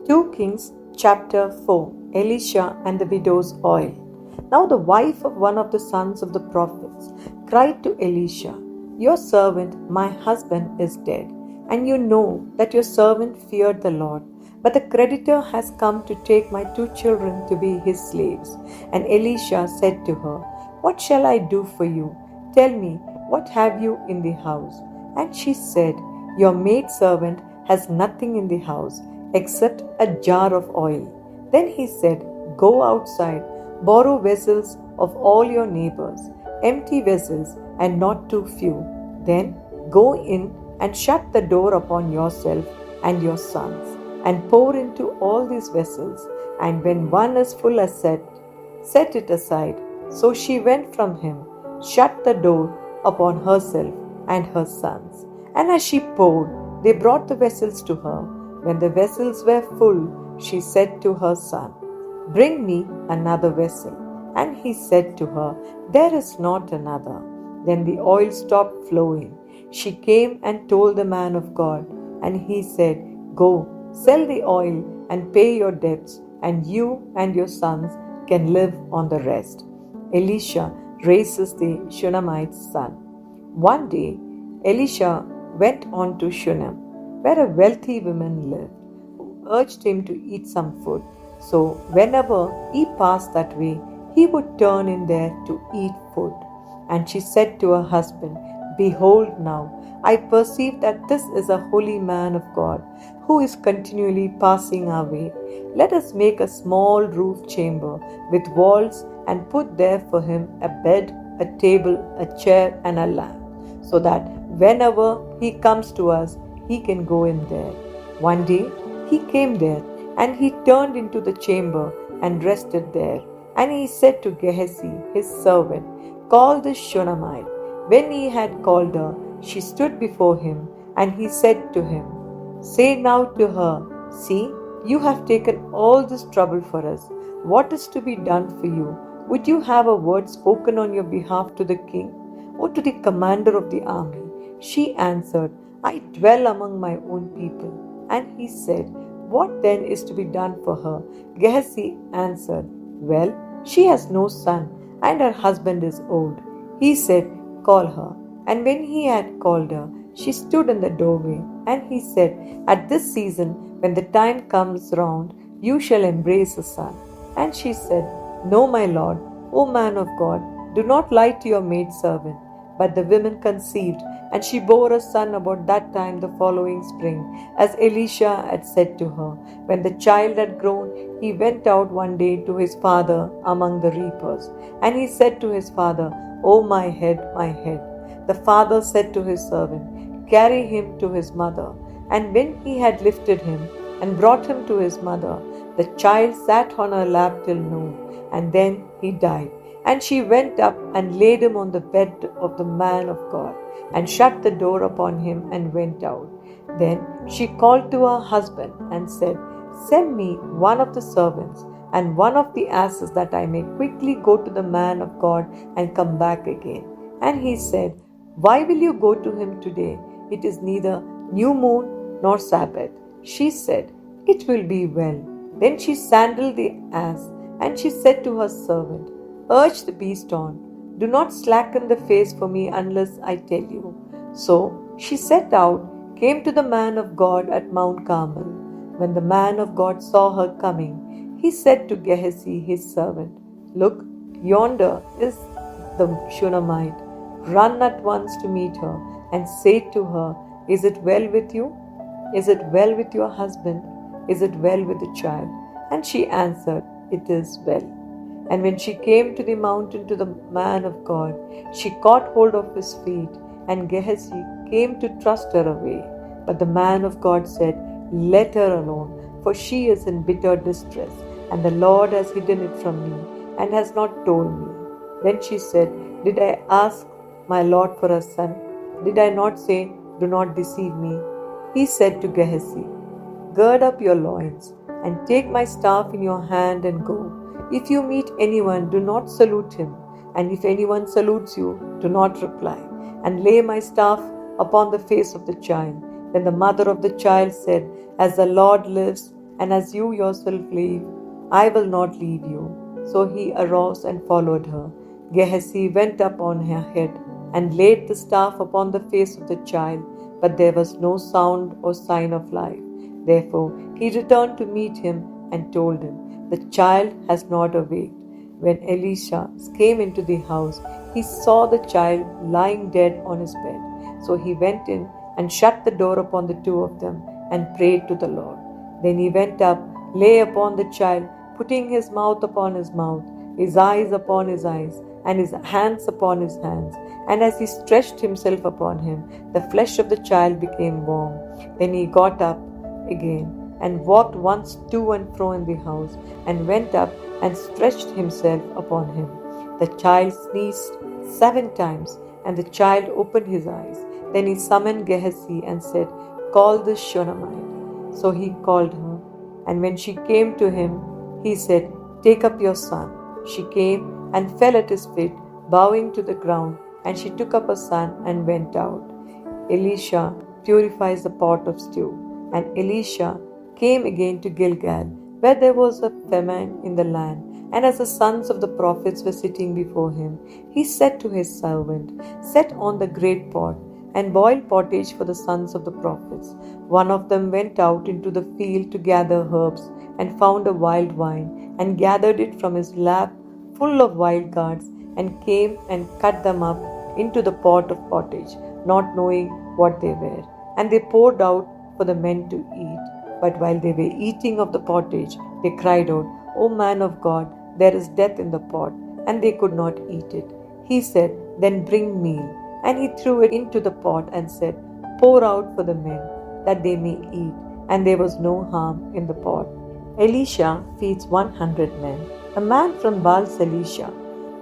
2 Kings chapter 4 Elisha and the widow's oil. Now the wife of one of the sons of the prophets cried to Elisha, "Your servant, my husband, is dead, and you know that your servant feared the Lord. But the creditor has come to take my 2 children to be his slaves." And Elisha said to her, "What shall I do for you? Tell me, what have you in the house?" And she said, "Your maidservant has nothing in the house except a jar of oil." Then he said, "Go outside, borrow vessels of all your neighbors, empty vessels and not too few. Then go in and shut the door upon yourself and your sons, and pour into all these vessels. And when one is full as set it aside." So she went from him, shut the door upon herself and her sons. And as she poured, they brought the vessels to her. When the vessels were full, she said to her son, "Bring me another vessel." And he said to her, "There is not another." Then the oil stopped flowing. She came and told the man of God, and he said, "Go, sell the oil and pay your debts, and you and your sons can live on the rest." Elisha raises the Shunamite's son. One day, Elisha went on to Shunam, where a wealthy woman lived, who urged him to eat some food. So whenever he passed that way, he would turn in there to eat food. And she said to her husband, "Behold now, I perceive that this is a holy man of God, who is continually passing our way. Let us make a small roof chamber with walls and put there for him a bed, a table, a chair, and a lamp, so that whenever he comes to us, he can go in there." One day he came there, and he turned into the chamber and rested there. And he said to Gehazi, his servant, "Call this Shunamite." When he had called her, she stood before him, and he said to him, "Say now to her, 'See, you have taken all this trouble for us. What is to be done for you? Would you have a word spoken on your behalf to the king, or to the commander of the army?" She answered, "I dwell among my own people." And he said, "What then is to be done for her?" Gehazi answered, "Well, she has no son, and her husband is old." He said, "Call her." And when he had called her, she stood in the doorway. And he said, "At this season, when the time comes round, you shall embrace a son." And she said, "No, my lord, O man of God, do not lie to your maidservant." But the woman conceived, and she bore a son about that time the following spring, as Elisha had said to her. When the child had grown, he went out one day to his father among the reapers. And he said to his father, "Oh, my head, my head." The father said to his servant, "Carry him to his mother." And when he had lifted him and brought him to his mother, the child sat on her lap till noon, and then he died. And she went up and laid him on the bed of the man of God, and shut the door upon him and went out. Then she called to her husband and said, "Send me one of the servants and one of the asses, that I may quickly go to the man of God and come back again." And he said, "Why will you go to him today? It is neither new moon nor Sabbath." She said, "It will be well." Then she sandaled the ass, and she said to her servant, "Urge the beast on. Do not slacken the pace for me unless I tell you." So she set out, came to the man of God at Mount Carmel. When the man of God saw her coming, he said to Gehazi his servant, "Look, yonder is the Shunamite. Run at once to meet her, and say to her, 'Is it well with you? Is it well with your husband? Is it well with the child?' And she answered, 'It is well.' And when she came to the mountain to the man of God, she caught hold of his feet, and Gehazi came to thrust her away. But the man of God said, 'Let her alone, for she is in bitter distress, and the Lord has hidden it from me, and has not told me.' Then she said, 'Did I ask my Lord for a son? Did I not say, Do not deceive me?' He said to Gehazi, 'Gird up your loins, and take my staff in your hand and go. If you meet anyone, do not salute him, and if anyone salutes you, do not reply, and lay my staff upon the face of the child.' Then the mother of the child said, 'As the Lord lives, and as you yourself leave, I will not leave you. So he arose and followed her. Gehazi went up on her head and laid the staff upon the face of the child, but there was no sound or sign of life. Therefore he returned to meet him and told him, the child has not awaked. When Elisha came into the house, he saw the child lying dead on his bed. So he went in and shut the door upon the two of them and prayed to the Lord. Then he went up, lay upon the child, putting his mouth upon his mouth, his eyes upon his eyes, and his hands upon his hands. And as he stretched himself upon him, the flesh of the child became warm. Then he got up again and walked once to and fro in the house, and went up and stretched himself upon him. The child sneezed 7 times, and the child opened his eyes. Then he summoned Gehazi and said, call this Shunamite. So he called her, and when she came to him, he said, take up your son. She came and fell at his feet, bowing to the ground, and she took up her son and went out. Elisha purifies the pot of stew. And Elisha came again to Gilgal, where there was a famine in the land. And as the sons of the prophets were sitting before him, he said to his servant, set on the great pot, and boil pottage for the sons of the prophets. One of them went out into the field to gather herbs, and found a wild vine, and gathered it from his lap full of wild gourds, and came and cut them up into the pot of pottage, not knowing what they were. And they poured out for the men to eat. But while they were eating of the pottage, they cried out, O man of God, there is death in the pot, and they could not eat it. He said, then bring meal. And he threw it into the pot and said, pour out for the men, that they may eat. And there was no harm in the pot. Elisha feeds 100 men. A man from Baal-Elisha,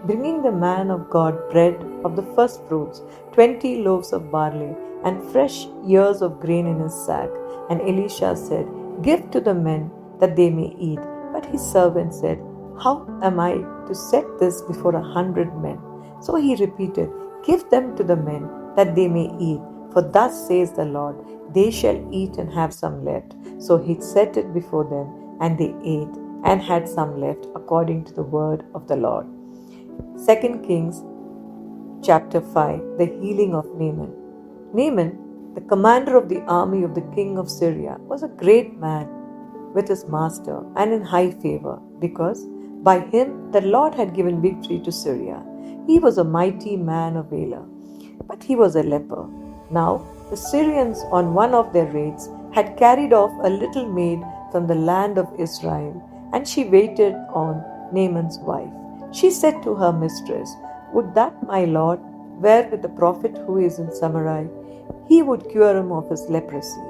bringing the man of God bread of the first fruits, 20 loaves of barley, and fresh ears of grain in his sack. And Elisha said, give to the men, that they may eat. But his servant said, how am I to set this before 100 men? So he repeated, give them to the men, that they may eat. For thus says the Lord, they shall eat and have some left. So he set it before them, and they ate and had some left, according to the word of the Lord. 2 Kings chapter 5. The healing of Naaman. Naaman, the commander of the army of the king of Syria, was a great man with his master and in high favor, because by him the Lord had given victory to Syria. He was a mighty man of valor, but he was a leper. Now the Syrians on one of their raids had carried off a little maid from the land of Israel, and she waited on Naaman's wife. She said to her mistress, would that my lord were with the prophet who is in Samaria, he would cure him of his leprosy.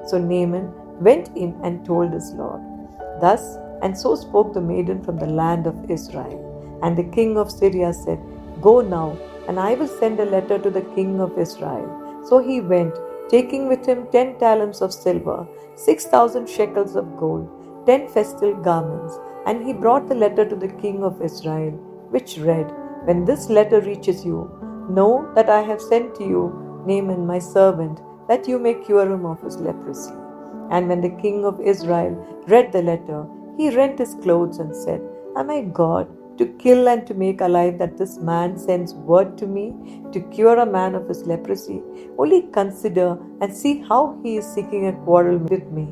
So Naaman went in and told his lord. Thus and so spoke the maiden from the land of Israel. And the king of Syria said, go now, and I will send a letter to the king of Israel. So he went, taking with him 10 talents of silver, 6,000 shekels of gold, 10 festal garments. And he brought the letter to the king of Israel, which read, when this letter reaches you, know that I have sent to you Naaman my servant, that you may cure him of his leprosy. And when the king of Israel read the letter, he rent his clothes and said, am I God to kill and to make alive that this man sends word to me to cure a man of his leprosy? Only consider and see how he is seeking a quarrel with me.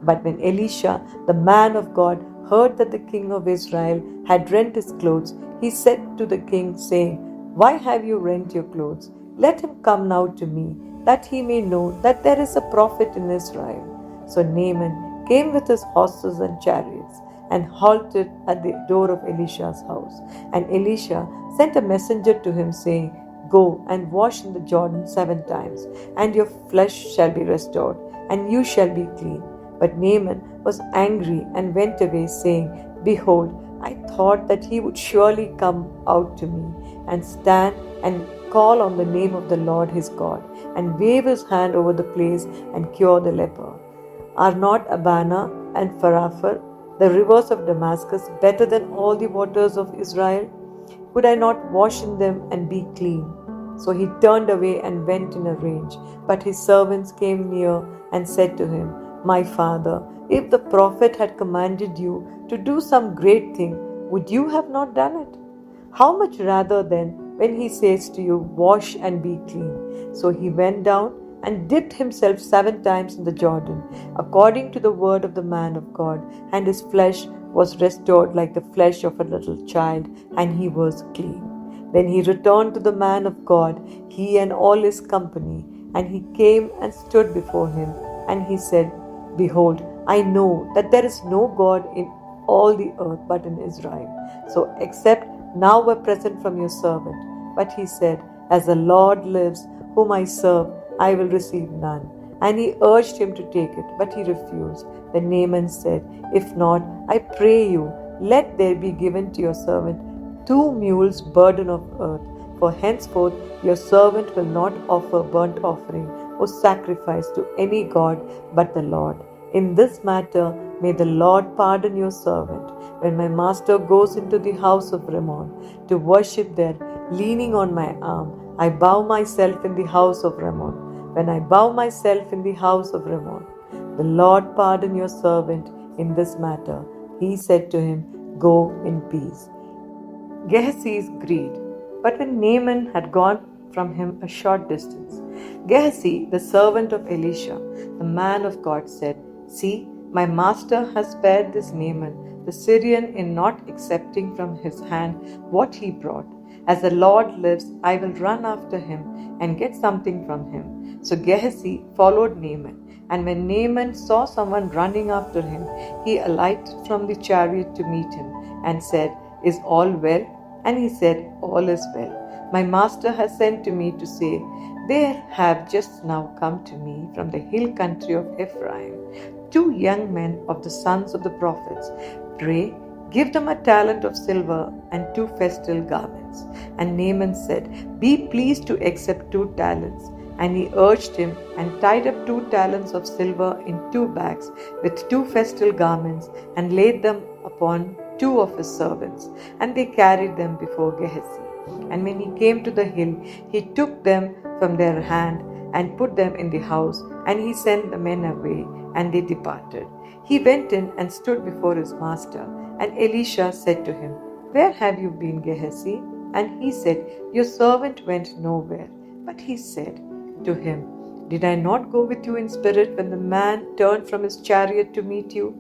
But when Elisha, the man of God, heard that the king of Israel had rent his clothes, he said to the king, saying, why have you rent your clothes? Let him come now to me, that he may know that there is a prophet in Israel. So Naaman came with his horses and chariots, and halted at the door of Elisha's house. And Elisha sent a messenger to him, saying, go and wash in the Jordan 7 times, and your flesh shall be restored, and you shall be clean. But Naaman was angry and went away, saying, behold, I thought that he would surely come out to me, and stand and call on the name of the Lord his God, and wave his hand over the place and cure the leper. Are not Abana and Pharpar, the rivers of Damascus, better than all the waters of Israel? Could I not wash in them and be clean? So he turned away and went in a rage. But his servants came near and said to him, my father, If the prophet had commanded you to do some great thing, would you have not done it? How much rather then when he says to you, wash and be clean. So he went down and dipped himself 7 times in the Jordan, according to the word of the man of God, and his flesh was restored like the flesh of a little child, and he was clean. Then he returned to the man of God, he and all his company, and he came and stood before him, and he said, Behold, I know that there is no God in all the earth but in Israel. So accept now a present from your servant. But he said, As the Lord lives, whom I serve, I will receive none. And he urged him to take it, but he refused. Then Naaman said, If not, I pray you, let there be given to your servant 2 mules burden of earth, for henceforth your servant will not offer burnt offering or sacrifice to any god but the Lord. In this matter may the Lord pardon your servant. When my master goes into the house of Rimmon to worship there, leaning on my arm, I bow myself in the house of Rimmon. When I bow myself in the house of Rimmon, the Lord pardon your servant in this matter. He said to him, Go in peace. Gehazi's greed. But when Naaman had gone from him a short distance, Gehazi, the servant of Elisha, the man of God, said, See, my master has spared this Naaman, the Syrian, in not accepting from his hand what he brought. As the Lord lives, I will run after him and get something from him. So Gehazi followed Naaman, and when Naaman saw someone running after him, he alighted from the chariot to meet him and said, Is all well? And he said, All is well. My master has sent to me to say, There have just now come to me from the hill country of Ephraim 2 young men of the sons of the prophets. Pray, give them a talent of silver and 2 festal garments. And Naaman said, Be pleased to accept 2 talents. And he urged him and tied up 2 talents of silver in 2 bags with 2 festal garments and laid them upon 2 of his servants. And they carried them before Gehazi. And when he came to the hill, he took them from their hand and put them in the house. And he sent the men away, and they departed. He went in and stood before his master. And Elisha said to him, Where have you been, Gehazi? And he said, Your servant went nowhere. But he said to him, Did I not go with you in spirit when the man turned from his chariot to meet you?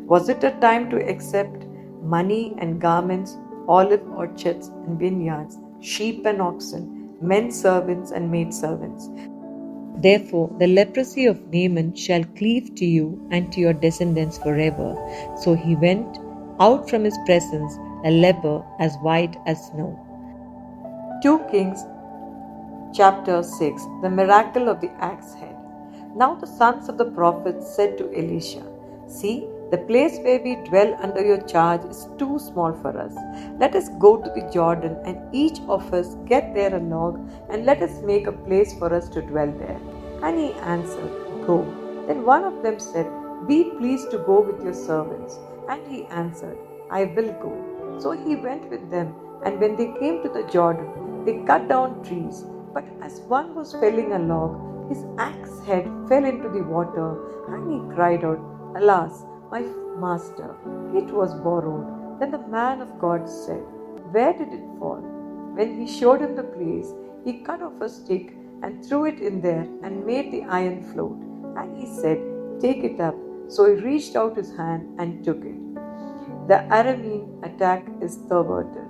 Was it a time to accept money and garments, olive orchards and vineyards, sheep and oxen, men servants and maidservants? Therefore the leprosy of Naaman shall cleave to you and to your descendants forever. So he went out from his presence, a leper as white as snow. 2 Kings Chapter 6. The miracle of the axe head. Now the sons of the prophets said to Elisha, See, the place where we dwell under your charge is too small for us. Let us go to the Jordan, and each of us get there a log, and let us make a place for us to dwell there. And he answered, Go. Then one of them said, Be pleased to go with your servants. And he answered, I will go. So he went with them, and when they came to the Jordan, they cut down trees. But as one was felling a log, his axe head fell into the water, and he cried out, Alas, my master, it was borrowed. Then the man of God said, Where did it fall? When he showed him the place, he cut off a stick and threw it in there and made the iron float. And he said, Take it up. So he reached out his hand and took it. The Aramean attack is thwarted.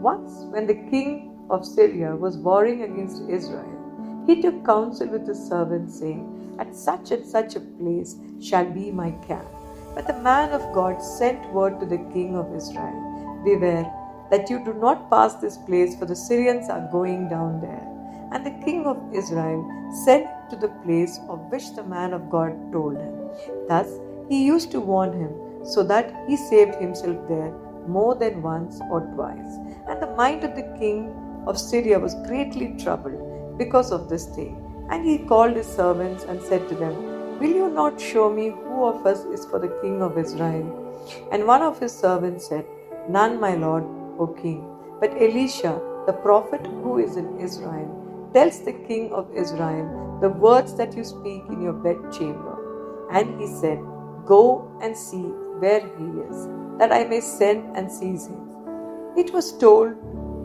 Once, when the king of Syria was warring against Israel, he took counsel with his servants, saying, At such and such a place shall be my camp. But the man of God sent word to the king of Israel, Beware that you do not pass this place, for the Syrians are going down there. And the king of Israel sent to the place of which the man of God told him. Thus he used to warn him, so that he saved himself there more than once or twice. And the mind of the king of Syria was greatly troubled because of this thing. And he called his servants and said to them, Will you not show me who of us is for the king of Israel? And one of his servants said, None, my lord, O king. But Elisha, the prophet who is in Israel, tells the king of Israel the words that you speak in your bedchamber. And he said, Go and see where he is, that I may send and seize him. It was told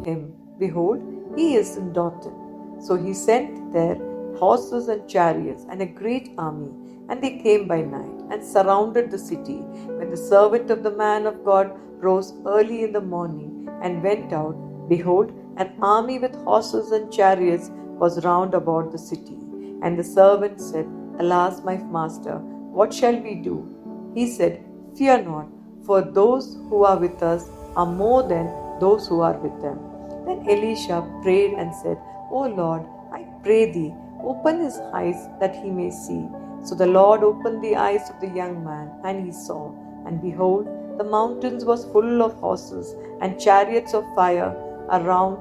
him, Behold, he is in Dothan. So he sent there horses and chariots and a great army, and they came by night and surrounded the city. When the servant of the man of God rose early in the morning and went out, behold, an army with horses and chariots was round about the city. And the servant said, Alas, my master, what shall we do? He said, Fear not, for those who are with us are more than those who are with them. Then Elisha prayed and said, O Lord, I pray thee, open his eyes that he may see. So the Lord opened the eyes of the young man, and he saw. And behold, the mountains was full of horses and chariots of fire around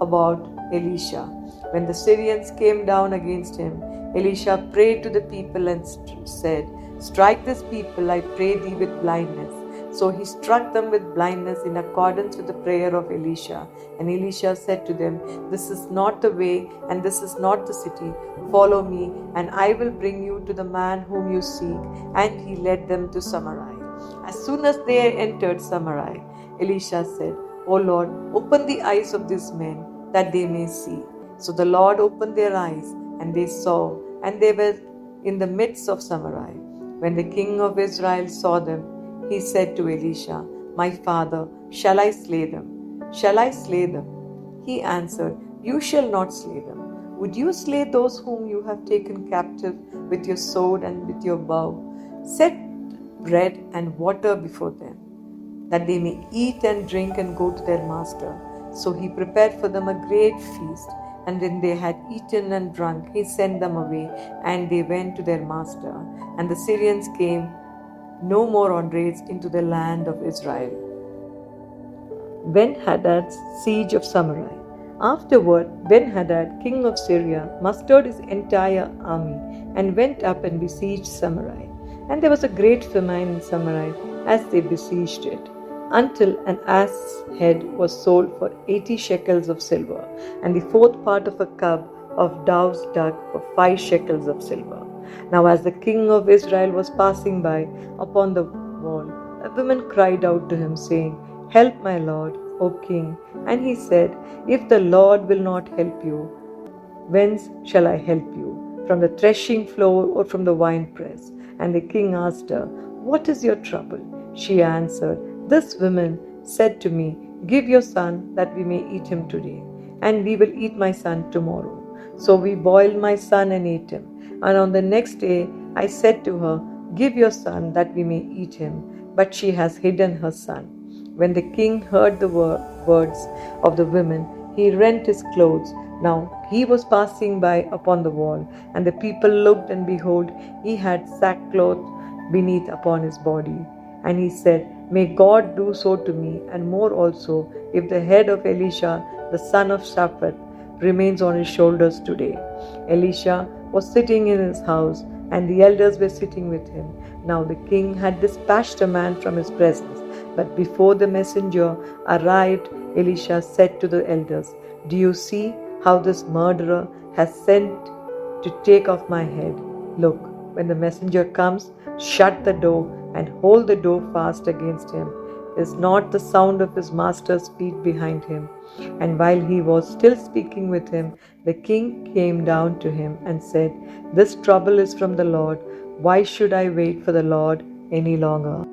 about Elisha. When the Syrians came down against him, Elisha prayed to the people and said, Strike this people, I pray thee, with blindness. So he struck them with blindness in accordance with the prayer of Elisha. And Elisha said to them, This is not the way, and this is not the city. Follow me, and I will bring you to the man whom you seek. And he led them to Samaria. As soon as they entered Samaria, Elisha said, O Lord, open the eyes of these men, that they may see. So the Lord opened their eyes, and they saw, and they were in the midst of Samaria. When the king of Israel saw them, he said to Elisha, My father, shall I slay them? Shall I slay them? He answered, You shall not slay them. Would you slay those whom you have taken captive with your sword and with your bow? Set bread and water before them, that they may eat and drink and go to their master. So he prepared for them a great feast. And when they had eaten and drunk, he sent them away, and they went to their master. And the Syrians came no more on raids into the land of Israel. Ben-Hadad's siege of Samaria. Afterward, Ben-Hadad, king of Syria, mustered his entire army and went up and besieged Samaria. And there was a great famine in Samaria as they besieged it, until an ass's head was sold for 80 shekels of silver, and the fourth part of a cub of dove's dung for 5 shekels of silver. Now as the king of Israel was passing by upon the wall, a woman cried out to him, saying, Help, my lord, O king. And he said, If the Lord will not help you, whence shall I help you? From the threshing floor or from the winepress? And the king asked her, What is your trouble? She answered, This woman said to me, Give your son, that we may eat him today, and we will eat my son tomorrow. So we boiled my son and ate him. And on the next day I said to her, Give your son, that we may eat him. But she has hidden her son. When the king heard the words of the women, he rent his clothes. Now he was passing by upon the wall, and the people looked, and behold, he had sackcloth beneath upon his body. And he said, May God do so to me, and more also, if the head of Elisha, the son of Shaphat, remains on his shoulders today. Elisha was sitting in his house, and the elders were sitting with him. Now the king had dispatched a man from his presence. But before the messenger arrived, Elisha said to the elders, Do you see how this murderer has sent to take off my head? Look, when the messenger comes, shut the door and hold the door fast against him. Is not the sound of his master's feet behind him? And while he was still speaking with him, the king came down to him and said, This trouble is from the Lord. Why should I wait for the Lord any longer?